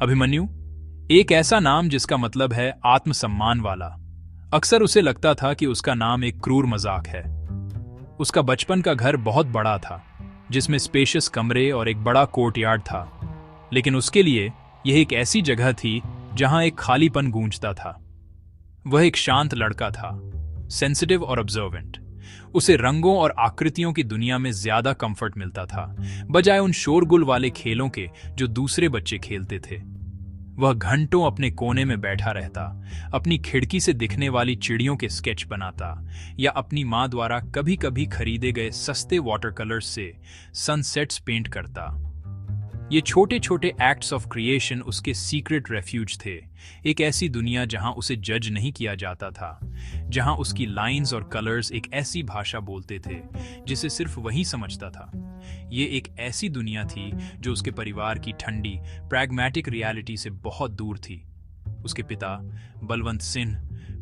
अभिमन्यु एक ऐसा नाम जिसका मतलब है आत्मसम्मान वाला। अक्सर उसे लगता था कि उसका नाम एक क्रूर मजाक है। उसका बचपन का घर बहुत बड़ा था, जिसमें स्पेशियस कमरे और एक बड़ा कोर्टयार्ड था, लेकिन उसके लिए यह एक ऐसी जगह थी जहां एक खालीपन गूंजता था। वह एक शांत लड़का था, सेंसिटिव और ऑब्जर्वेंट। उसे रंगों और आकृतियों की दुनिया में ज्यादा कंफर्ट मिलता था, बजाय उन शोरगुल वाले खेलों के जो दूसरे बच्चे खेलते थे। वह घंटों अपने कोने में बैठा रहता, अपनी खिड़की से दिखने वाली चिड़ियों के स्केच बनाता या अपनी माँ द्वारा कभी कभी खरीदे गए सस्ते वाटर कलर्स से सनसेट्स पेंट करता। ये छोटे छोटे एक्ट्स ऑफ क्रिएशन उसके सीक्रेट रेफ्यूज थे, एक ऐसी दुनिया जहां उसे जज नहीं किया जाता था, जहां उसकी लाइंस और कलर्स एक ऐसी भाषा बोलते थे जिसे सिर्फ वही समझता था। ये एक ऐसी दुनिया थी जो उसके परिवार की ठंडी प्रैग्मैटिक रियलिटी से बहुत दूर थी। उसके पिता बलवंत सिंह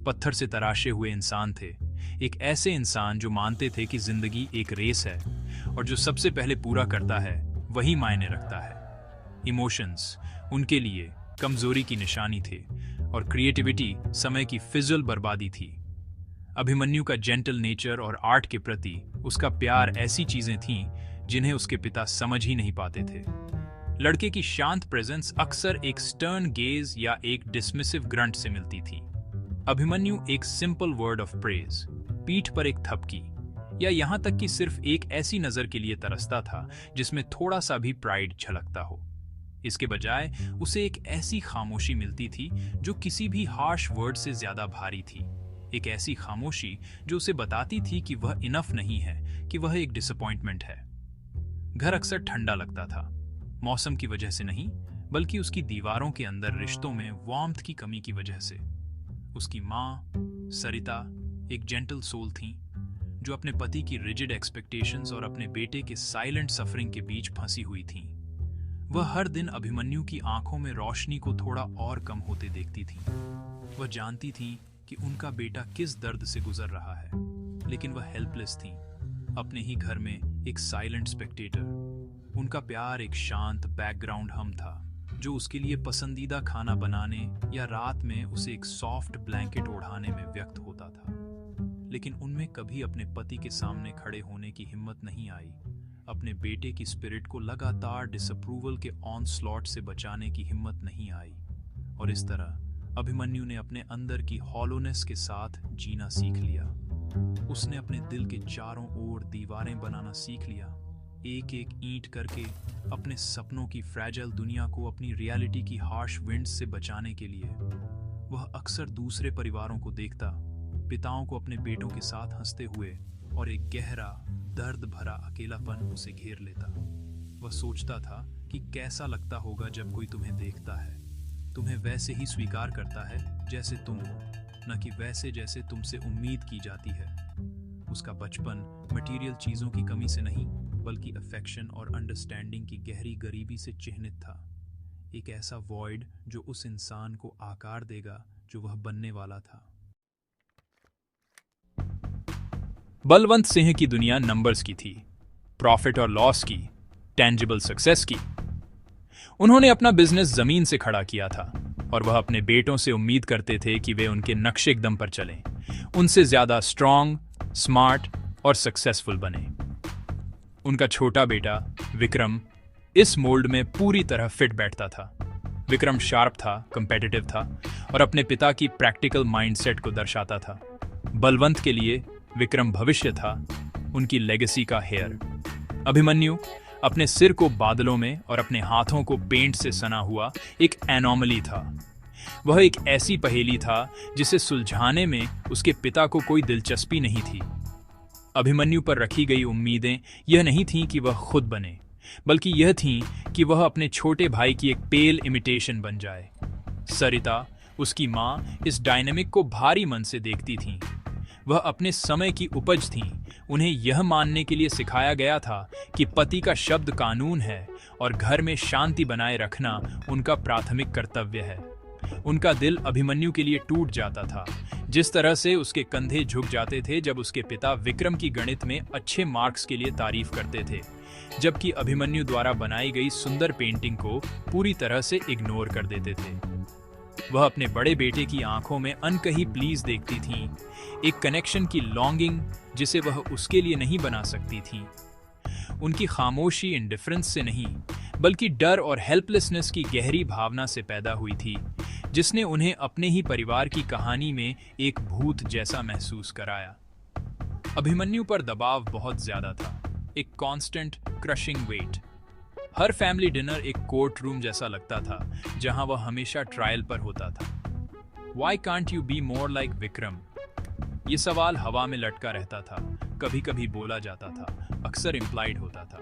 पत्थर से तराशे हुए इंसान थे, एक ऐसे इंसान जो मानते थे कि जिंदगी एक रेस है और जो सबसे पहले पूरा करता है वही मायने रखता है। इमोशंस उनके लिए कमजोरी की निशानी थे और क्रिएटिविटी समय की फिजल बर्बादी थी। अभिमन्यु का जेंटल नेचर और आर्ट के प्रति उसका प्यार ऐसी चीजें थीं जिन्हें उसके पिता समझ ही नहीं पाते थे। लड़के की शांत प्रेजेंस अक्सर एक स्टर्न गेज या एक डिसमिसिव ग्रंट से मिलती थी। अभिमन्यु एक सिंपल वर्ड ऑफ प्रेज, पीठ पर एक थपकी या यहां तक कि सिर्फ एक ऐसी नजर के लिए तरसता था जिसमें थोड़ा सा भी प्राइड झलकता हो। इसके बजाय उसे एक ऐसी खामोशी मिलती थी जो किसी भी हार्श वर्ड से ज्यादा भारी थी, एक ऐसी खामोशी जो उसे बताती थी कि वह इनफ नहीं है, कि वह एक डिसअपॉइंटमेंट है। घर अक्सर ठंडा लगता था, मौसम की वजह से नहीं, बल्कि उसकी दीवारों के अंदर रिश्तों में वार्मथ की कमी की वजह से। उसकी माँ सरिता एक जेंटल सोल थी जो अपने पति की रिजिड एक्सपेक्टेशंस और अपने बेटे के साइलेंट सफरिंग के बीच फंसी हुई थी। वह हर दिन अभिमन्यु की आंखों में रोशनी को थोड़ा और कम होते देखती थी। वह जानती थी कि उनका बेटा किस दर्द से गुजर रहा है, लेकिन वह हेल्पलेस थी, अपने ही घर में एक साइलेंट स्पेक्टेटर। उनका प्यार एक शांत बैकग्राउंड हम था जो उसके लिए पसंदीदा खाना बनाने या रात में उसे एक सॉफ्ट ब्लैंकेट ओढ़ाने में व्यक्त होता था। लेकिन उनमें कभी अपने पति के सामने खड़े होने की हिम्मत नहीं आई, अपने बेटे की स्पिरिट को लगातार डिसअप्रूवल के ऑनस्लॉट से बचाने की हिम्मत नहीं आई। और इस तरह अभिमन्यु ने अपने अंदर की हॉलोनेस के साथ जीना सीख लिया। उसने अपने दिल के चारों ओर दीवारें बनाना सीख लिया, एक एक ईंट करके अपने सपनों की फ्रैजाइल दुनिया को अपनी रियलिटी की हार्श विंड्स से बचाने के लिए। वह अक्सर दूसरे परिवारों को देखता, पिताओं को अपने बेटों के साथ हंसते हुए, और एक गहरा दर्द भरा अकेलापन उसे घेर लेता। वह सोचता था कि कैसा लगता होगा जब कोई तुम्हें देखता है, तुम्हें वैसे ही स्वीकार करता है जैसे तुम हो, न कि वैसे जैसे तुमसे उम्मीद की जाती है। उसका बचपन मटेरियल चीजों की कमी से नहीं, बल्कि अफेक्शन और अंडरस्टैंडिंग की गहरी गरीबी से चिह्नित था, एक ऐसा वॉइड जो उस इंसान को आकार देगा जो वह बनने वाला था। बलवंत सिंह की दुनिया नंबर्स की थी, प्रॉफिट और लॉस की, टेंजिबल सक्सेस की। उन्होंने अपना बिजनेस जमीन से खड़ा किया था और वह अपने बेटों से उम्मीद करते थे कि वे उनके नक्शे एकदम पर चलें, उनसे ज्यादा स्ट्रांग, स्मार्ट और सक्सेसफुल बने। उनका छोटा बेटा विक्रम इस मोल्ड में पूरी तरह फिट बैठता था। विक्रम शार्प था, कंपेटिटिव था और अपने पिता की प्रैक्टिकल माइंडसेट को दर्शाता था। बलवंत के लिए विक्रम भविष्य था, उनकी लेगेसी का हेयर। अभिमन्यु अपने सिर को बादलों में और अपने हाथों को पेंट से सना हुआ एक एनॉमली था। वह एक ऐसी पहेली था जिसे सुलझाने में उसके पिता को कोई दिलचस्पी नहीं थी। अभिमन्यु पर रखी गई उम्मीदें यह नहीं थीं कि वह खुद बने, बल्कि यह थीं कि वह अपने छोटे भाई की एक पेल इमिटेशन बन जाए। सरिता, उसकी माँ, इस डायनेमिक को भारी मन से देखती थीं। वह अपने समय की उपज थीं। उन्हें यह मानने के लिए सिखाया गया था कि पति का शब्द कानून है और घर में शांति बनाए रखना उनका प्राथमिक कर्तव्य है। उनका दिल अभिमन्यु के लिए टूट जाता था, जिस तरह से उसके कंधे झुक जाते थे जब उसके पिता विक्रम की गणित में अच्छे मार्क्स के लिए तारीफ करते थे, जबकि अभिमन्यु द्वारा बनाई गई सुंदर पेंटिंग को पूरी तरह से इग्नोर कर देते थे। वह अपने बड़े बेटे की आंखों में अनकही प्लीज देखती थीं, एक कनेक्शन की लॉन्गिंग जिसे वह उसके लिए नहीं बना सकती थी। उनकी खामोशी इंडिफरेंस से नहीं, बल्कि डर और हेल्पलेसनेस की गहरी भावना से पैदा हुई थी, जिसने उन्हें अपने ही परिवार की कहानी में एक भूत जैसा महसूस कराया। अभिमन्यु पर दबाव बहुत ज्यादा था, एक कांस्टेंट क्रशिंग वेट। हर फैमिली डिनर एक कोर्ट रूम जैसा लगता था, जहां वह हमेशा ट्रायल पर होता था। Why can't you be more like Vikram? ये सवाल हवा में लटका रहता था, कभी कभी बोला जाता था, अक्सर इम्प्लाइड होता था।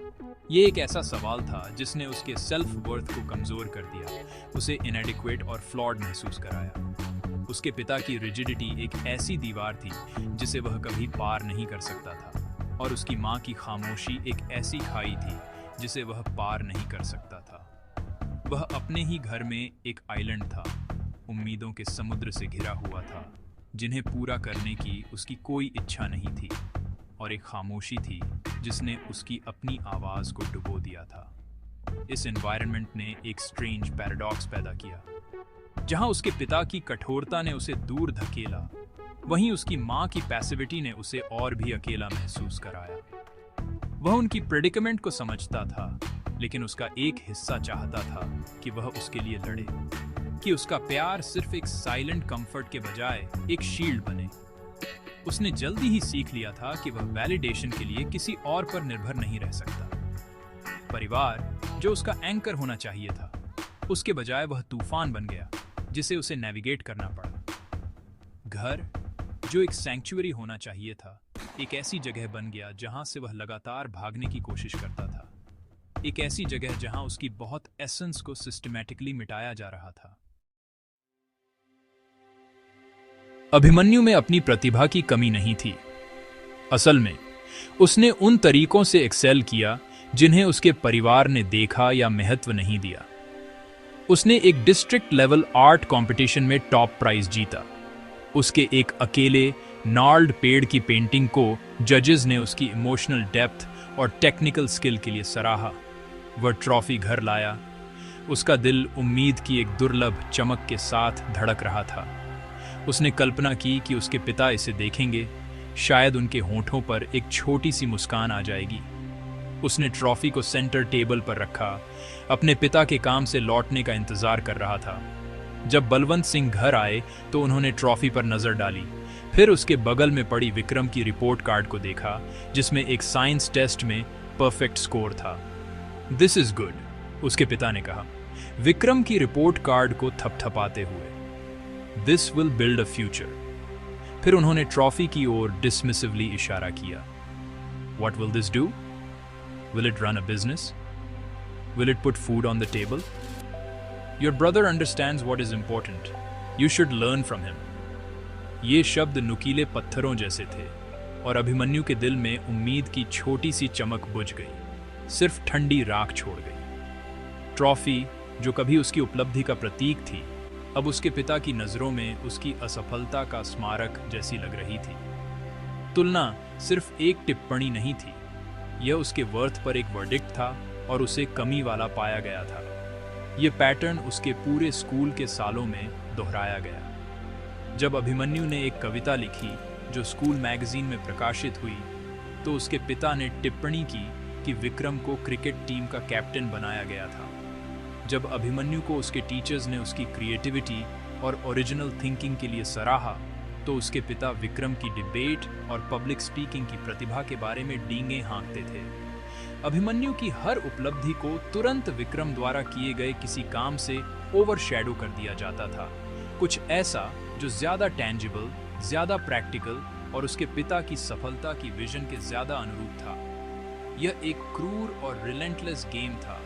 ये एक ऐसा सवाल था जिसने उसके सेल्फ वर्थ को कमजोर कर दिया, उसे इनएडिक्वेट और फ्लॉड महसूस कराया। उसके पिता की रिजिडिटी एक ऐसी दीवार थी जिसे वह कभी पार नहीं कर सकता था, और उसकी माँ की खामोशी एक ऐसी खाई थी जिसे वह पार नहीं कर सकता था। वह अपने ही घर में एक आइलैंड था, उम्मीदों के समुद्र से घिरा हुआ था, जिन्हें पूरा करने की उसकी कोई इच्छा नहीं थी, और एक खामोशी थी जिसने उसकी अपनी आवाज को डुबो दिया था। इस एनवायरनमेंट ने एक स्ट्रेंज पैराडॉक्स पैदा किया। जहां उसके पिता की कठोरता ने उसे दूर धकेला, वहीं उसकी मां की पैसिविटी ने उसे और भी अकेला महसूस कराया। वह उनकी प्रेडिकमेंट को समझता था, लेकिन उसका एक हिस्सा चाहता था कि वह उसके लिए लड़े, कि उसका प्यार सिर्फ एक साइलेंट कंफर्ट के बजाय एक शील्ड बने। उसने जल्दी ही सीख लिया था कि वह वैलिडेशन के लिए किसी और पर निर्भर नहीं रह सकता। परिवार, जो उसका एंकर होना चाहिए था, उसके बजाय वह तूफान बन गया जिसे उसे नेविगेट करना पड़ा। घर, जो एक सैंक्चुअरी होना चाहिए था, एक ऐसी जगह बन गया जहां से वह लगातार भागने की कोशिश करता था, एक ऐसी जगह जहां उसकी बहुत एसेंस को सिस्टमैटिकली मिटाया जा रहा था। अभिमन्यु में अपनी प्रतिभा की कमी नहीं थी। असल में उसने उन तरीकों से एक्सेल किया जिन्हें उसके परिवार ने देखा या महत्व नहीं दिया। उसने एक डिस्ट्रिक्ट लेवल आर्ट कंपटीशन में टॉप प्राइज जीता। उसके एक अकेले नार्ल्ड पेड़ की पेंटिंग को जजेस ने उसकी इमोशनल डेप्थ और टेक्निकल स्किल के लिए सराहा। वह ट्रॉफी घर लाया। उसका दिल उम्मीद की एक दुर्लभ चमक के साथ धड़क रहा था। उसने कल्पना की कि उसके पिता इसे देखेंगे, शायद उनके होंठों पर एक छोटी सी मुस्कान आ जाएगी। उसने ट्रॉफी को सेंटर टेबल पर रखा, अपने पिता के काम से लौटने का इंतजार कर रहा था। जब बलवंत सिंह घर आए तो उन्होंने ट्रॉफी पर नजर डाली, फिर उसके बगल में पड़ी विक्रम की रिपोर्ट कार्ड को देखा, जिसमें एक साइंस टेस्ट में परफेक्ट स्कोर था। दिस इज गुड, उसके पिता ने कहा, विक्रम की रिपोर्ट कार्ड को थपथपाते हुए। This will build a future. फिर उन्होंने ट्रॉफी की ओर डिसमिसिवली इशारा किया। What will this do? Will it run a business? Will it put food on the table? Your brother understands what is important. You should learn from him. ये शब्द नुकीले पत्थरों जैसे थे, और अभिमन्यु के दिल में उम्मीद की छोटी सी चमक बुझ गई, सिर्फ ठंडी राख छोड़ गई। ट्रॉफी, जो कभी उसकी उपलब्धि का प्रतीक थी, अब उसके पिता की नजरों में उसकी असफलता का स्मारक जैसी लग रही थी। तुलना सिर्फ एक टिप्पणी नहीं थी, यह उसके वर्थ पर एक वर्डिक्ट था, और उसे कमी वाला पाया गया था। यह पैटर्न उसके पूरे स्कूल के सालों में दोहराया गया। जब अभिमन्यु ने एक कविता लिखी जो स्कूल मैगजीन में प्रकाशित हुई, तो उसके पिता ने टिप्पणी की कि विक्रम को क्रिकेट टीम का कैप्टन बनाया गया था। जब अभिमन्यु को उसके टीचर्स ने उसकी क्रिएटिविटी और ओरिजिनल थिंकिंग के लिए सराहा, तो उसके पिता विक्रम की डिबेट और पब्लिक स्पीकिंग की प्रतिभा के बारे में डींगे हाँकते थे। अभिमन्यु की हर उपलब्धि को तुरंत विक्रम द्वारा किए गए किसी काम से ओवरशैडो कर दिया जाता था, कुछ ऐसा जो ज्यादा टेंजिबल, ज्यादा प्रैक्टिकल और उसके पिता की सफलता की विजन के ज्यादा अनुरूप था। यह एक क्रूर और रिलेंटलेस गेम था,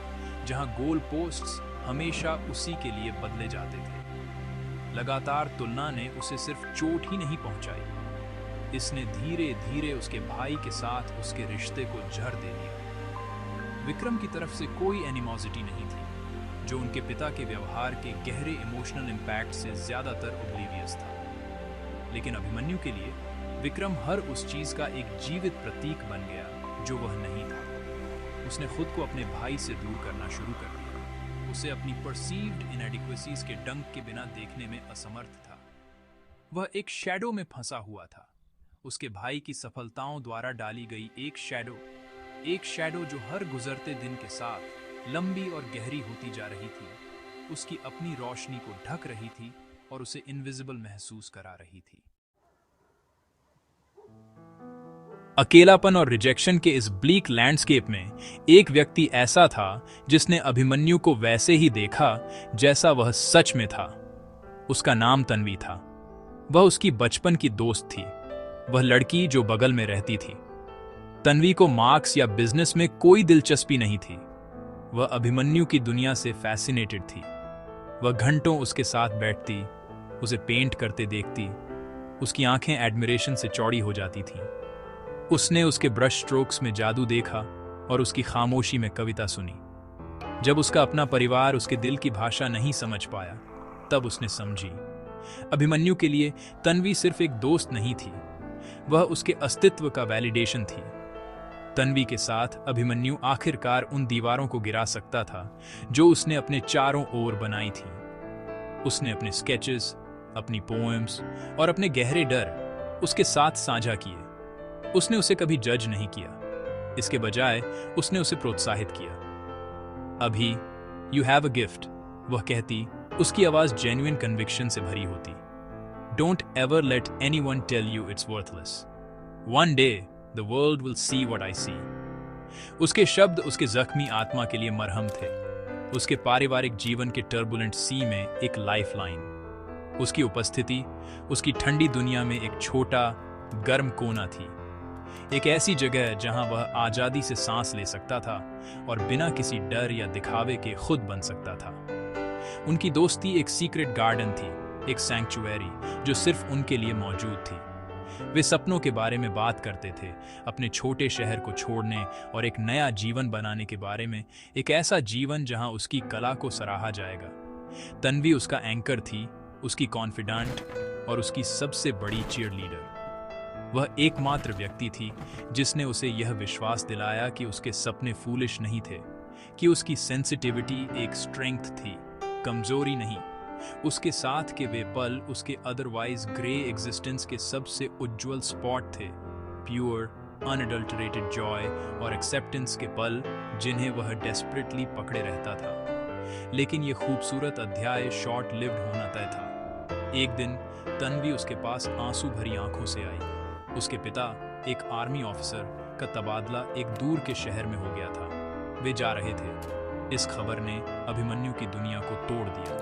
जहां गोल पोस्ट्स हमेशा उसी के लिए बदले जाते थे। लगातार तुलना ने उसे सिर्फ चोट ही नहीं पहुंचाई, इसने धीरे धीरे उसके भाई के साथ उसके रिश्ते को जहर दे दिया। विक्रम की तरफ से कोई एनिमोसिटी नहीं थी, जो उनके पिता के व्यवहार के गहरे इमोशनल इंपैक्ट से ज्यादातर ओब्लिवियस था। लेकिन अभिमन्यु के लिए विक्रम हर उस चीज का एक जीवित प्रतीक बन गया जो वह नहीं था। उसने खुद को अपने भाई से दूर करना शुरू कर दिया। उसे अपनी परसीव्ड इनएडिक्वेसीज के डंक के बिना देखने में असमर्थ था। वह एक शैडो में फंसा हुआ था, उसके भाई की सफलताओं द्वारा डाली गई एक शैडो जो हर गुजरते दिन के साथ लंबी और गहरी होती जा रही थी, उसकी अपनी रोशनी को ढक रही थी और उसे इनविजिबल महसूस करा रही थी। अकेलापन और रिजेक्शन के इस ब्लीक लैंडस्केप में एक व्यक्ति ऐसा था जिसने अभिमन्यु को वैसे ही देखा जैसा वह सच में था। उसका नाम तन्वी था। वह उसकी बचपन की दोस्त थी, वह लड़की जो बगल में रहती थी। तन्वी को मार्क्स या बिजनेस में कोई दिलचस्पी नहीं थी। वह अभिमन्यु की दुनिया से फैसिनेटेड थी। वह घंटों उसके साथ बैठती, उसे पेंट करते देखती। उसकी आंखें एडमिरेशन से चौड़ी हो जाती थीं। उसने उसके ब्रश स्ट्रोक्स में जादू देखा और उसकी खामोशी में कविता सुनी। जब उसका अपना परिवार उसके दिल की भाषा नहीं समझ पाया, तब उसने समझी। अभिमन्यु के लिए तन्वी सिर्फ एक दोस्त नहीं थी, वह उसके अस्तित्व का वैलिडेशन थी। तन्वी के साथ अभिमन्यु आखिरकार उन दीवारों को गिरा सकता था जो उसने अपने चारों ओर बनाई थी। उसने अपने स्केचेस, अपनी पोएम्स और अपने गहरे डर उसके साथ साझा किए। उसने उसे कभी जज नहीं किया, इसके बजाय उसने उसे प्रोत्साहित किया। अभी यू हैव अ गिफ्ट, वह कहती, उसकी आवाज जेन्युइन कन्विक्शन से भरी होती। Don't ever let anyone tell you it's worthless. One day the world will see what I see. उसके शब्द उसके जख्मी आत्मा के लिए मरहम थे, उसके पारिवारिक जीवन के टर्बुलेंट सी में एक लाइफलाइन। उसकी उपस्थिति उसकी ठंडी दुनिया में एक छोटा गर्म कोना थी, एक ऐसी जगह जहां वह आजादी से सांस ले सकता था और बिना किसी डर या दिखावे के खुद बन सकता था। उनकी दोस्ती एक सीक्रेट गार्डन थी, एक सैंक्चुअरी जो सिर्फ उनके लिए मौजूद थी। वे सपनों के बारे में बात करते थे, अपने छोटे शहर को छोड़ने और एक नया जीवन बनाने के बारे में, एक ऐसा जीवन जहां उसकी कला को सराहा जाएगा। तन्वी उसका एंकर थी, उसकी कॉन्फिडेंट और उसकी सबसे बड़ी चीयरलीडर। वह एकमात्र व्यक्ति थी जिसने उसे यह विश्वास दिलाया कि उसके सपने फूलिश नहीं थे, कि उसकी सेंसिटिविटी एक स्ट्रेंथ थी, कमजोरी नहीं। उसके साथ के वे पल उसके अदरवाइज ग्रे एग्जिस्टेंस के सबसे उज्जवल स्पॉट थे, प्योर अनअडल्टरेटेड जॉय और एक्सेप्टेंस के पल जिन्हें वह डेस्परेटली पकड़े रहता था। लेकिन यह खूबसूरत अध्याय शॉर्ट लिव्ड होना तय था। एक दिन तन्वी उसके पास आंसू भरी आंखों से आई। उसके पिता, एक आर्मी ऑफिसर का तबादला एक दूर के शहर में हो गया था। वे जा रहे थे। इस खबर ने अभिमन्यु की दुनिया को तोड़ दिया।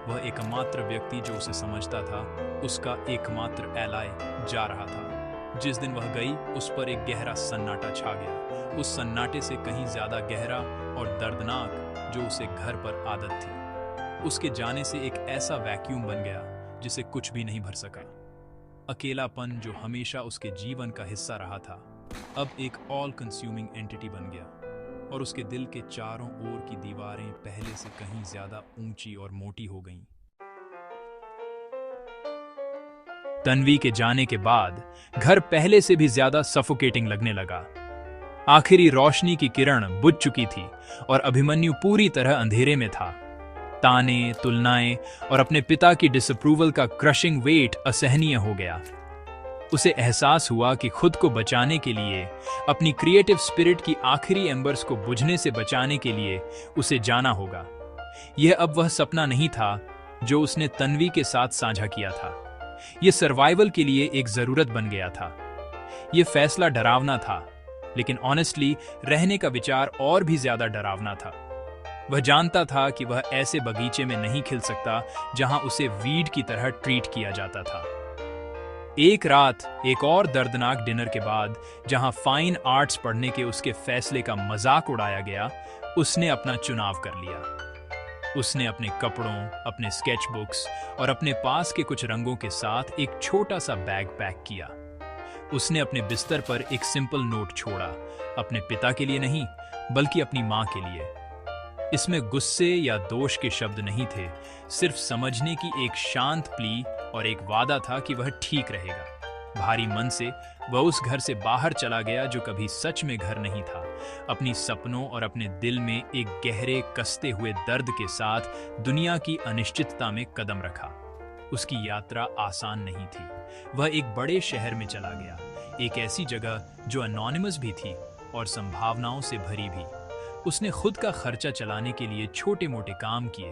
वह एकमात्र व्यक्ति जो उसे समझता था, उसका एकमात्र एलाय जा रहा था। जिस दिन वह गई, उस पर एक गहरा सन्नाटा छा गया, उस सन्नाटे से कहीं ज्यादा गहरा और दर्दनाक जो उसे घर पर आदत थी। उसके जाने से एक ऐसा वैक्यूम बन गया जिसे कुछ भी नहीं भर सका। अकेलापन जो हमेशा उसके जीवन का हिस्सा रहा था, अब एक ऑल कंज्यूमिंग एंटिटी बन गया और उसके दिल के चारों ओर की दीवारें पहले से कहीं ज्यादा ऊंची और मोटी हो गईं। तन्वी के जाने के बाद घर पहले से भी ज्यादा सफोकेटिंग लगने लगा। आखिरी रोशनी की किरण बुझ चुकी थी और अभिमन्यु पूरी तरह अंधेरे में था। ताने, तुलनाएं और अपने पिता की डिसअप्रूवल का क्रशिंग वेट असहनीय हो गया। उसे एहसास हुआ कि खुद को बचाने के लिए, अपनी क्रिएटिव स्पिरिट की आखिरी एम्बर्स को बुझने से बचाने के लिए उसे जाना होगा। यह अब वह सपना नहीं था जो उसने तन्वी के साथ साझा किया था। यह सर्वाइवल के लिए एक जरूरत बन गया था। यह फैसला डरावना था, लेकिन ऑनेस्टली रहने का विचार और भी ज्यादा डरावना था। वह जानता था कि वह ऐसे बगीचे में नहीं खिल सकता जहां उसे वीड की तरह ट्रीट किया जाता था। एक रात एक और दर्दनाक डिनर के बाद, जहां फाइन आर्ट्स पढ़ने के उसके फैसले का मजाक उड़ाया गया, उसने अपना चुनाव कर लिया। उसने अपने कपड़ों, अपने स्केच बुक्स और अपने पास के कुछ रंगों के साथ एक छोटा सा बैग पैक किया। उसने अपने बिस्तर पर एक सिंपल नोट छोड़ा, अपने पिता के लिए नहीं, बल्कि अपनी मां के लिए। इसमें गुस्से या दोष के शब्द नहीं थे, सिर्फ समझने की एक शांत प्ली और एक वादा था कि वह ठीक रहेगा। भारी मन से वह उस घर से बाहर चला गया जो कभी सच में घर नहीं था। अपनी सपनों और अपने दिल में एक गहरे कसते हुए दर्द के साथ दुनिया की अनिश्चितता में कदम रखा। उसकी यात्रा आसान नहीं थी। वह एक बड़े शहर में चला गया, एक ऐसी जगह जो अनोनिमस भी थी और संभावनाओं से भरी भी। उसने खुद का खर्चा चलाने के लिए छोटे मोटे काम किए,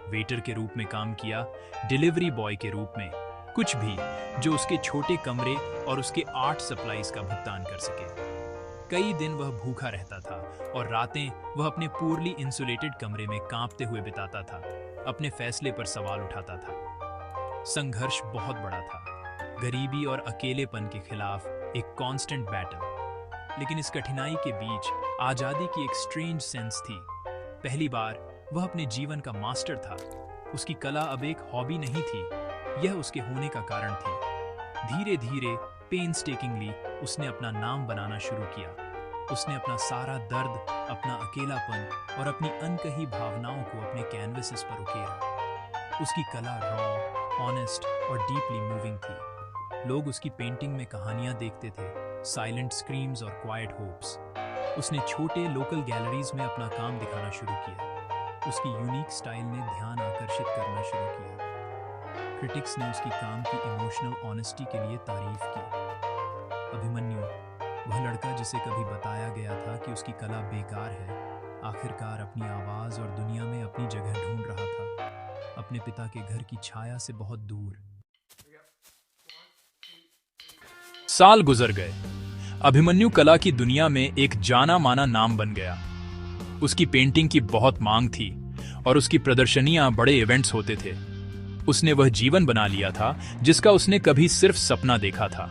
वेटर के रूप में काम किया, डिलीवरी बॉय के रूप में, कुछ भी जो उसके छोटे कमरे और उसके आर्ट सप्लाईज का भुगतान कर सके। कई दिन वह भूखा रहता था और रातें वह अपने पूर्ली इंसुलेटेड कमरे में कांपते हुए बिताता था, अपने फैसले पर सवाल उठाता था। संघर्ष बहुत बड़ा था, गरीबी और अकेलेपन के खिलाफ एक कांस्टेंट बैटल। लेकिन इस कठिनाई के बीच आजादी की एक स्ट्रेंज सेंस थी। पहली बार वह अपने जीवन का मास्टर था। उसकी कला अब एक हॉबी नहीं थी, यह उसके होने का कारण थी। धीरे धीरे पेनस्टेकिंगली उसने अपना नाम बनाना शुरू किया। उसने अपना सारा दर्द, अपना अकेलापन और अपनी अनकही भावनाओं को अपने कैनवसेस पर उकेरा। उसकी कला रॉ, ऑनेस्ट और डीपली मूविंग थी। लोग उसकी पेंटिंग में कहानियां देखते थे, साइलेंट स्क्रीम्स और क्वाइट होप्स। उसने छोटे लोकल गैलरीज में अपना काम दिखाना शुरू किया। उसकी यूनिक स्टाइल ने ध्यान आकर्षित करना शुरू किया। क्रिटिक्स ने उसकी काम की इमोशनल ऑनेस्टी के लिए तारीफ की। अभिमन्यु, वह लड़का जिसे कभी बताया गया था कि उसकी कला बेकार है, आखिरकार अपनी आवाज और दुनिया में अपनी जगह ढूंढ रहा था, अपने पिता के घर की छाया से बहुत दूर। साल गुजर गए। अभिमन्यु कला की दुनिया में एक जाना माना नाम बन गया। उसकी पेंटिंग की बहुत मांग थी और उसकी प्रदर्शनियां बड़े इवेंट्स होते थे। उसने वह जीवन बना लिया था जिसका उसने कभी सिर्फ सपना देखा था।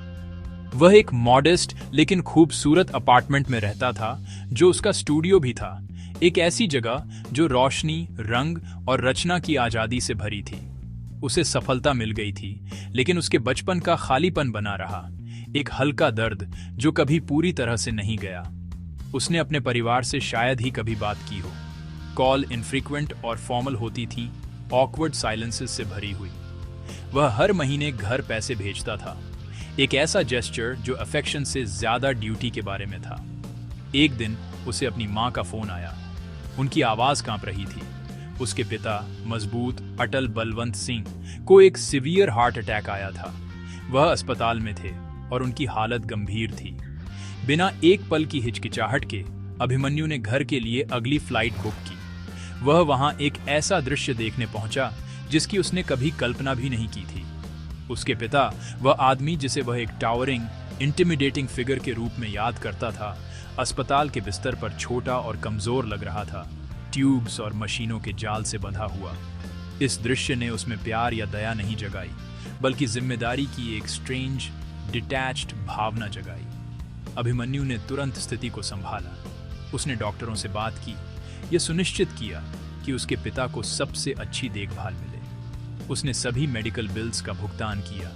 वह एक मॉडेस्ट लेकिन खूबसूरत अपार्टमेंट में रहता था जो उसका स्टूडियो भी था, एक ऐसी जगह जो रोशनी, रंग और रचना की आजादी से भरी थी। उसे सफलता मिल गई थी, लेकिन उसके बचपन का खालीपन बना रहा, एक हल्का दर्द जो कभी पूरी तरह से नहीं गया। उसने अपने परिवार से शायद ही कभी बात की हो। कॉल इनफ्रीक्वेंट और फॉर्मल होती थी, ऑकवर्ड साइलेंसेस से भरी हुई। वह हर महीने घर पैसे भेजता था, एक ऐसा जेस्चर जो अफेक्शन से ज्यादा ड्यूटी के बारे में था। एक दिन उसे अपनी माँ का फोन आया। उनकी आवाज कांप रही थी। उसके पिता मजबूत अटल बलवंत सिंह को एक सीवियर हार्ट अटैक आया था। वह अस्पताल में थे और उनकी हालत गंभीर थी। बिना एक पल की हिचकिचाहट के अभिमन्यु ने घर के लिए अगली फ्लाइट बुक की। वह वहां एक ऐसा दृश्य देखने पहुंचा जिसकी उसने कभी कल्पना भी नहीं की थी। उसके पिता, वह आदमी जिसे वह एक टावरिंग, इंटिमिडेटिंग फिगर के रूप में याद करता था, अस्पताल के बिस्तर पर छोटा और कमजोर लग रहा था, ट्यूब्स और मशीनों के जाल से बंधा हुआ। इस दृश्य ने उसमें प्यार या दया नहीं जगाई, बल्कि जिम्मेदारी की एक स्ट्रेंज, डिटैच्ड भावना जगाई। अभिमन्यु ने तुरंत स्थिति को संभाला। उसने डॉक्टरों से बात की, यह सुनिश्चित किया कि उसके पिता को सबसे अच्छी देखभाल मिले। उसने सभी मेडिकल बिल्स का भुगतान किया,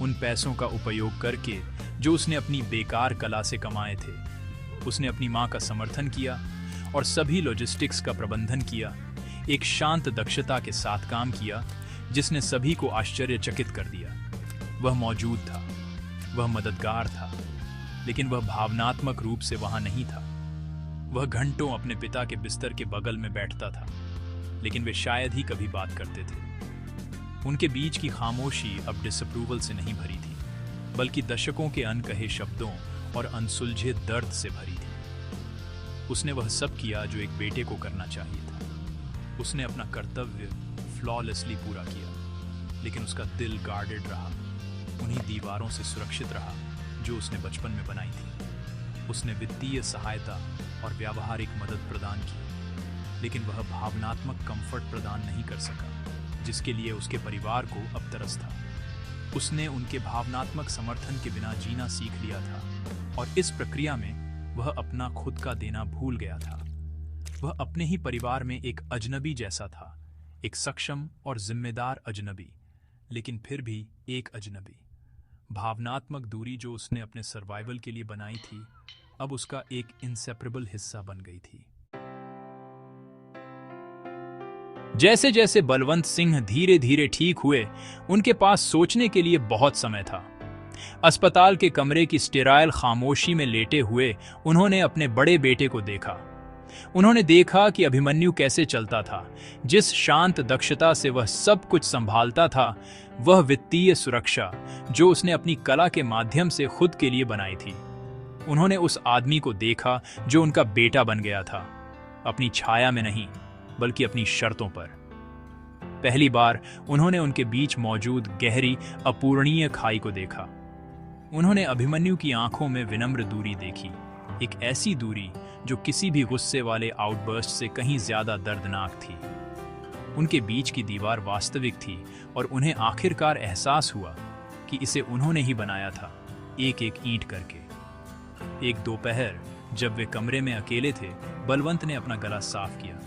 उन पैसों का उपयोग करके जो उसने अपनी बेकार कला से कमाए थे। उसने अपनी मां का समर्थन किया और सभी लॉजिस्टिक्स का प्रबंधन किया, एक शांत दक्षता के साथ काम किया जिसने सभी को आश्चर्यचकित कर दिया। वह मौजूद था, वह मददगार था, लेकिन वह भावनात्मक रूप से वहां नहीं था। वह घंटों अपने पिता के बिस्तर के बगल में बैठता था, लेकिन वे शायद ही कभी बात करते थे। उनके बीच की खामोशी अब डिसअप्रूवल से नहीं भरी थी, बल्कि दशकों के अनकहे शब्दों और अनसुलझे दर्द से भरी थी। उसने वह सब किया जो एक बेटे को करना चाहिए था। उसने अपना कर्तव्य फ्लॉलेसली पूरा किया, लेकिन उसका दिल गार्डेड रहा, उन्हीं दीवारों से सुरक्षित रहा जो उसने बचपन में बनाई थी। उसने वित्तीय सहायता और व्यावहारिक मदद प्रदान की, लेकिन वह भावनात्मक कंफर्ट प्रदान नहीं कर सका जिसके लिए उसके परिवार को अब तरस था। उसने उनके भावनात्मक समर्थन के बिना जीना सीख लिया था, और इस प्रक्रिया में वह अपना खुद का देना भूल गया था। वह अपने ही परिवार में एक अजनबी जैसा था, एक सक्षम और जिम्मेदार अजनबी, लेकिन फिर भी एक अजनबी। भावनात्मक दूरी जो उसने अपने सर्वाइवल के लिए बनाई थी, अब उसका एक इंसेपरेबल हिस्सा बन गई थी। जैसे जैसे बलवंत सिंह धीरे धीरे ठीक हुए, उनके पास सोचने के लिए बहुत समय था। अस्पताल के कमरे की स्टेराइल खामोशी में लेटे हुए उन्होंने अपने बड़े बेटे को देखा। उन्होंने देखा कि अभिमन्यु कैसे चलता था। जिस शांत दक्षता से वह सब कुछ संभालता था, वह वित्तीय सुरक्षा जो उसने अपनी कला के माध्यम से खुद के लिए बनाई थी। उन्होंने उस आदमी को देखा जो उनका बेटा बन गया था, अपनी छाया में नहीं बल्कि अपनी शर्तों पर। पहली बार उन्होंने उनके बीच मौजूद गहरी अपूरणीय खाई को देखा। उन्होंने अभिमन्यु की आंखों में विनम्र दूरी देखी, एक ऐसी दूरी जो किसी भी गुस्से वाले आउटबर्स्ट से कहीं ज्यादा दर्दनाक थी। उनके बीच की दीवार वास्तविक थी और उन्हें आखिरकार एहसास हुआ कि इसे उन्होंने ही बनाया था, एक एक ईंट करके। एक दोपहर जब वे कमरे में अकेले थे, बलवंत ने अपना गला साफ किया।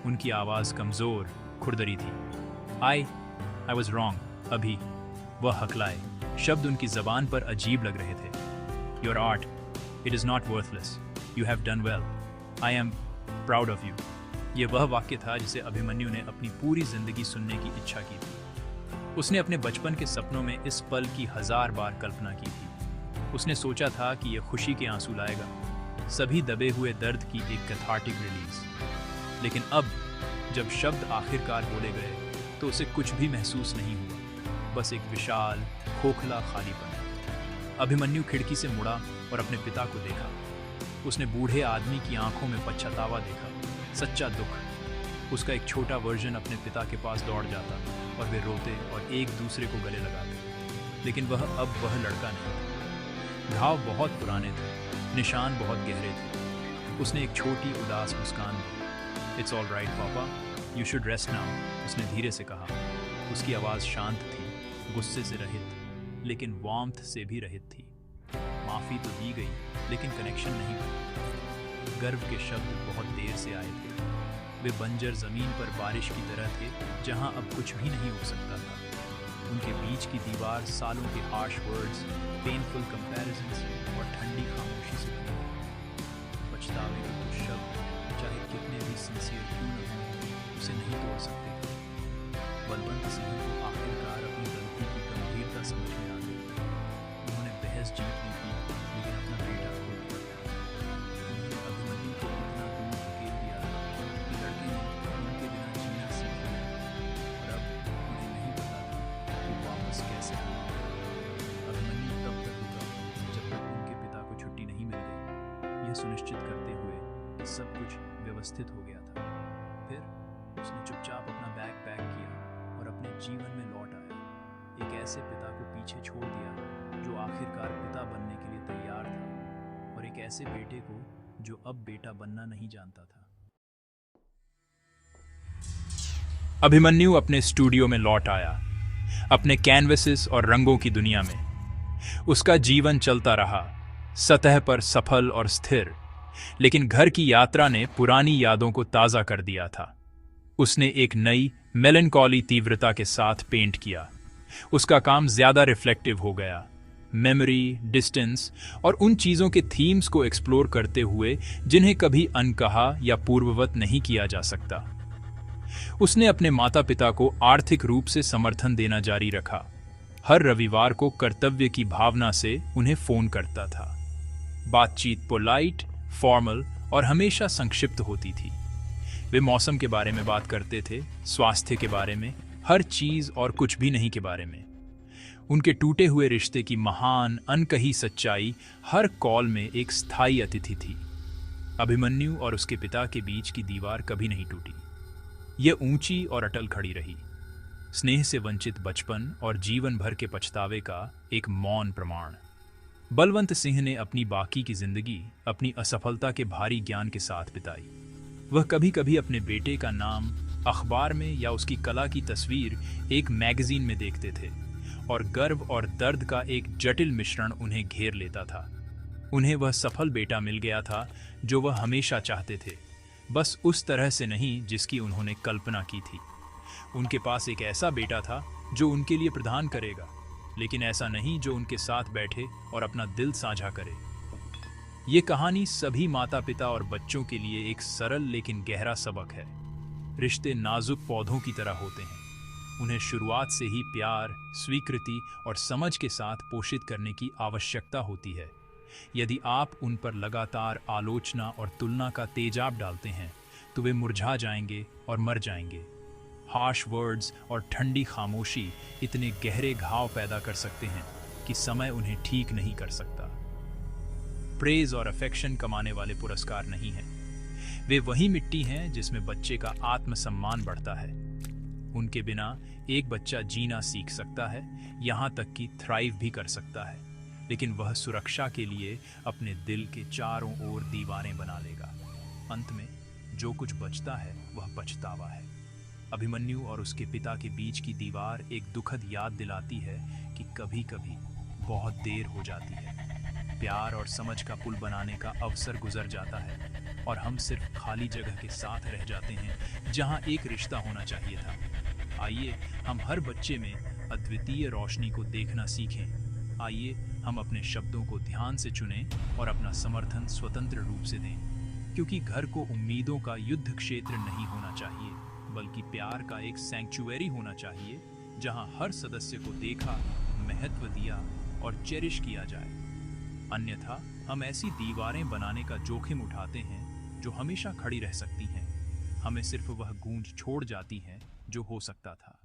उनकी आवाज कमजोर, खुरदरी थी। आई वॉज रॉन्ग अभी। वह हकलाए, शब्द उनकी जबान पर अजीब लग रहे थे। Your art, it is not worthless, you have done well, I am proud of you. यह वह वाक्य था जिसे अभिमन्यु ने अपनी पूरी जिंदगी सुनने की इच्छा की थी। उसने अपने बचपन के सपनों में इस पल की 1000 बार कल्पना की थी। उसने सोचा था कि यह खुशी के आंसू लाएगा, सभी दबे हुए दर्द की एक कैथार्टिक रिलीज। लेकिन अब जब शब्द आखिरकार बोले गए तो उसे कुछ भी महसूस नहीं हुआ, बस एक विशाल खोखला खालीपन। अभिमन्यु खिड़की से मुड़ा और अपने पिता को देखा। उसने बूढ़े आदमी की आंखों में पछतावा देखा, सच्चा दुख। उसका एक छोटा वर्जन अपने पिता के पास दौड़ जाता और वे रोते और एक दूसरे को गले लगाते। लेकिन वह अब वह लड़का नहीं था। घाव बहुत पुराने थे, निशान बहुत गहरे थे। उसने एक छोटी उदास मुस्कान दी। इट्स ऑल राइट पापा, यू शुड रेस्ट नाउ, उसने धीरे से कहा। उसकी आवाज़ शांत थी, गुस्से से रहित, लेकिन वार्मथ से भी रहित थी। माफ़ी तो दी गई, लेकिन कनेक्शन नहीं बना। गर्व के शब्द बहुत देर से आए थे। वे बंजर ज़मीन पर बारिश की तरह थे, जहां अब कुछ भी नहीं उग सकता था। उनके बीच की दीवार सालों के हार्श वर्ड्स, पेनफुल कंपैरिजंस और ठंडी खामोशी से भरी थी। पछतावे के कुछ शब्द, चाहे कितने भी सिंसियर क्यों न हों, उसे नहीं तोड़ सकते थे। बलवंत सिंह को आखिरकार अपनी गलती की गंभीरता समझ में आ गई। उन्होंने बहस जीत ली थी, लेकिन अपना बेटा खो दिया। उन्होंने अभिमन्यु को इतना दूर धकेल दिया कि लड़के ने उनके बिना जीना सीख लिया, और अब उन्हें नहीं पता था कि वापस कैसे आना। अभिमन्यु तब तक रुका जब तक उनके पिता को छुट्टी नहीं मिल गई, यह सुनिश्चित करते हुए कि सब कुछ व्यवस्थित हो गया था। फिर उसने चुपचाप अपना बैग पैक किया और अपने जीवन में लौट आया। एक ऐसे पिता को पीछे छोड़ दिया जो आखिरकार पिता बनने के लिए तैयार था, और एक ऐसे बेटे को जो अब बेटा बनना नहीं जानता था। अभिमन्यु अपने स्टूडियो में लौट आया, अपने कैनवसेस और रंगों की दुनिया में। उसका जीवन चलता रहा, सतह पर सफल और स्थिर, लेकिन घर की यात्रा ने पुरानी यादों को ताज़ा कर दिया था। उसने एक नई मेलनकॉली तीव्रता के साथ पेंट किया। उसका काम ज्यादा रिफ्लेक्टिव हो गया, मेमोरी, डिस्टेंस और उन चीजों के थीम्स को एक्सप्लोर करते हुए जिन्हें कभी अनकहा या पूर्ववत नहीं किया जा सकता। उसने अपने माता पिता को आर्थिक रूप से समर्थन देना जारी रखा। हर रविवार को कर्तव्य की भावना से उन्हें फोन करता था। बातचीत पोलाइट, फॉर्मल और हमेशा संक्षिप्त होती थी। वे मौसम के बारे में बात करते थे, स्वास्थ्य के बारे में, हर चीज और कुछ भी नहीं के बारे में। उनके टूटे हुए रिश्ते की महान अनकही सच्चाई हर कॉल में एक स्थायी अतिथि थी। अभिमन्यु और उसके पिता के बीच की दीवार कभी नहीं टूटी। यह ऊंची और अटल खड़ी रही, स्नेह से वंचित बचपन और जीवन भर के पछतावे का एक मौन प्रमाण। बलवंत सिंह ने अपनी बाकी की जिंदगी अपनी असफलता के भारी ज्ञान के साथ बिताई। वह कभी कभी अपने बेटे का नाम अखबार में या उसकी कला की तस्वीर एक मैगजीन में देखते थे, और गर्व और दर्द का एक जटिल मिश्रण उन्हें घेर लेता था। उन्हें वह सफल बेटा मिल गया था जो वह हमेशा चाहते थे, बस उस तरह से नहीं जिसकी उन्होंने कल्पना की थी। उनके पास एक ऐसा बेटा था जो उनके लिए प्रदान करेगा, लेकिन ऐसा नहीं जो उनके साथ बैठे और अपना दिल साझा करे। ये कहानी सभी माता पिता और बच्चों के लिए एक सरल लेकिन गहरा सबक है। रिश्ते नाजुक पौधों की तरह होते हैं। उन्हें शुरुआत से ही प्यार, स्वीकृति और समझ के साथ पोषित करने की आवश्यकता होती है। यदि आप उन पर लगातार आलोचना और तुलना का तेजाब डालते हैं तो वे मुरझा जाएंगे और मर जाएंगे। हार्श वर्ड्स और ठंडी खामोशी इतने गहरे घाव पैदा कर सकते हैं कि समय उन्हें ठीक नहीं कर सकता। प्रेज और अफेक्शन कमाने वाले पुरस्कार नहीं हैं। वे वही मिट्टी हैं जिसमें बच्चे का आत्मसम्मान बढ़ता है। उनके बिना एक बच्चा जीना सीख सकता है, यहाँ तक कि थ्राइव भी कर सकता है, लेकिन वह सुरक्षा के लिए अपने दिल के चारों ओर दीवारें बना लेगा। अंत में जो कुछ बचता है वह पछतावा है। अभिमन्यु और उसके पिता के बीच की दीवार एक दुखद याद दिलाती है कि कभी-कभी बहुत देर हो जाती है। प्यार और समझ का पुल बनाने का अवसर गुजर जाता है और हम सिर्फ खाली जगह के साथ रह जाते हैं जहां एक रिश्ता होना चाहिए था। आइए हम हर बच्चे में अद्वितीय रोशनी को देखना सीखें। आइए हम अपने शब्दों को ध्यान से चुनें और अपना समर्थन स्वतंत्र रूप से दें, क्योंकि घर को उम्मीदों का युद्ध क्षेत्र नहीं होना चाहिए, बल्कि प्यार का एक सैंक्चुअरी होना चाहिए जहां हर सदस्य को देखा, महत्व दिया और चेरिश किया जाए। अन्यथा हम ऐसी दीवारें बनाने का जोखिम उठाते हैं जो हमेशा खड़ी रह सकती हैं। हमें सिर्फ वह गूंज छोड़ जाती हैं जो हो सकता था।